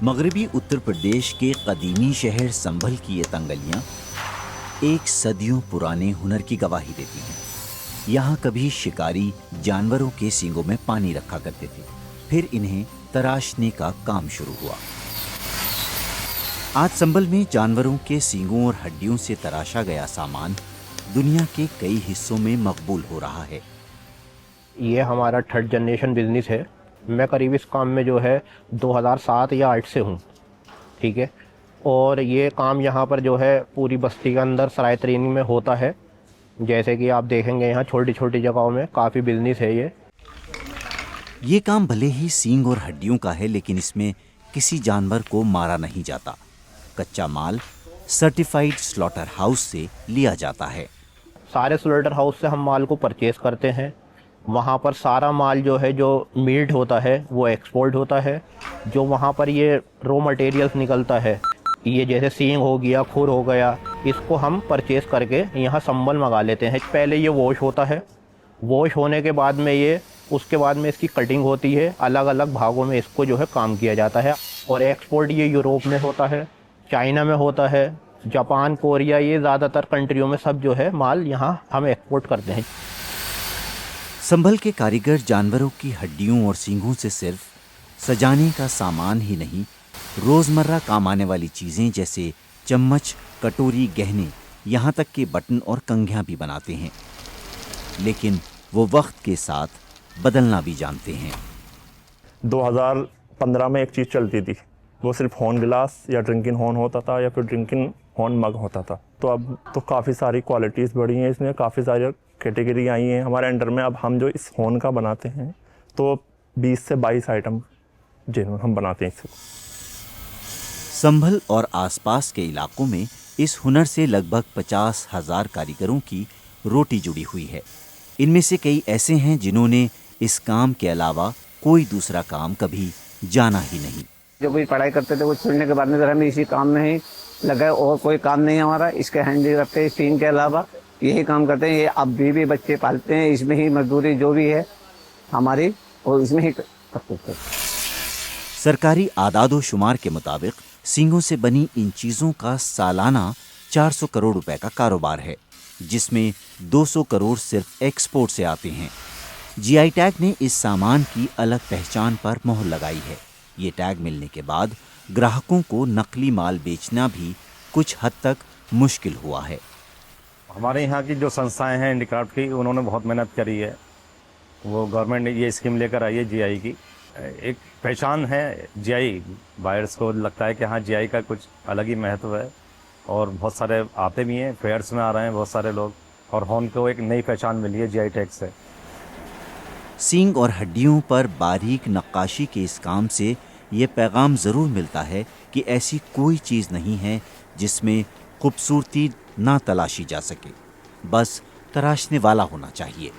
मगरबी उत्तर प्रदेश के कदीमी शहर संभल की ये तंगलियां एक सदियों पुराने हुनर की गवाही देती हैं। यहाँ कभी शिकारी जानवरों के सींगों में पानी रखा करते थे, फिर इन्हें तराशने का काम शुरू हुआ। आज संभल में जानवरों के सींगों और हड्डियों से तराशा गया सामान दुनिया के कई हिस्सों में मकबूल हो रहा है। ये हमारा थर्ड जनरेशन बिजनेस है। मैं करीब इस काम में जो है 2007 या 8 से हूँ, ठीक है। और ये काम यहाँ पर जो है पूरी बस्ती के अंदर सराय तरीन में होता है। जैसे कि आप देखेंगे यहाँ छोटी छोटी जगहों में काफ़ी बिजनेस है ये काम भले ही सींग और हड्डियों का है, लेकिन इसमें किसी जानवर को मारा नहीं जाता। कच्चा माल सर्टिफाइड स्लॉटर हाउस से लिया जाता है। सारे स्लॉटर हाउस से हम माल को परचेज़ करते हैं। वहाँ पर सारा माल जो है, जो मीट होता है वो एक्सपोर्ट होता है। जो वहाँ पर ये रॉ मटेरियल्स निकलता है, ये जैसे सींग हो गया, खुर हो गया, इसको हम परचेज़ करके यहाँ संभल मंगा लेते हैं। पहले ये वॉश होता है, वॉश होने के बाद में ये उसके बाद में इसकी कटिंग होती है, अलग अलग भागों में इसको जो है काम किया जाता है। और एक्सपोर्ट ये यूरोप में होता है, चाइना में होता है, जापान, कोरिया, ये ज़्यादातर कंट्रियों में सब जो है माल यहाँ हम एक्सपोर्ट करते हैं। संभल के कारीगर जानवरों की हड्डियों और सींगों से सिर्फ सजाने का सामान ही नहीं, रोज़मर्रा काम आने वाली चीज़ें जैसे चम्मच, कटोरी, गहने, यहाँ तक के बटन और कंघियाँ भी बनाते हैं। लेकिन वो वक्त के साथ बदलना भी जानते हैं। 2015 में एक चीज़ चलती थी, वो सिर्फ हॉर्न गिलास या ड्रिंकिंग हॉर्न होता था या फिर ड्रिंकिंग हॉर्न मग होता था। तो अब तो काफ़ी सारी क्वालिटीज़ बढ़ी हैं, इसमें काफ़ी सारी कैटेगरी आई हैं हमारे अंडर में। अब हम जो इस हॉर्न का बनाते हैं तो 20 से 22 आइटम जिन्होंने हम बनाते हैं इसको। संभल और आसपास के इलाकों में इस हुनर से लगभग 50,000 कारीगरों की रोटी जुड़ी हुई है। इनमें से कई ऐसे हैं जिन्होंने इस काम के अलावा कोई दूसरा काम कभी जाना ही नहीं। जो कोई पढ़ाई करते थे वो छोड़ने के बाद में हम इसी काम में ही लगे, और कोई काम नहीं है हमारा। इसके हैंडल रखते हैं, सीन के अलावा यही काम करते हैं। ये अब भी बच्चे पालते हैं, इसमें ही मजदूरी जो भी है हमारी और इसमें ही करते हैं। सरकारी आदादो शुमार के मुताबिक सींगों से बनी इन चीज़ों का सालाना 400 करोड़ रुपए का कारोबार है, जिसमें 200 करोड़ सिर्फ एक्सपोर्ट से आते हैं। जीआई टैग ने इस सामान की अलग पहचान पर मोहर लगाई है। ये टैग मिलने के बाद ग्राहकों को नकली माल बेचना भी कुछ हद तक मुश्किल हुआ है। हमारे यहाँ की जो संस्थाएं हैं हैंडीक्राफ्ट की, उन्होंने बहुत मेहनत करी है। वो गवर्नमेंट ने ये स्कीम लेकर आई है जीआई की। एक पहचान है जीआई, बायर्स को लगता है कि हाँ जीआई का कुछ अलग ही महत्व है, और बहुत सारे आते भी हैं, फेयर्स में आ रहे हैं बहुत सारे लोग, और हॉर्न को एक नई पहचान मिली है जीआई टैग से। सींग और हड्डियों पर बारीक नक्काशी के इस काम से ये पैगाम ज़रूर मिलता है कि ऐसी कोई चीज़ नहीं है जिसमें खूबसूरती ना तलाशी जा सके, बस तराशने वाला होना चाहिए।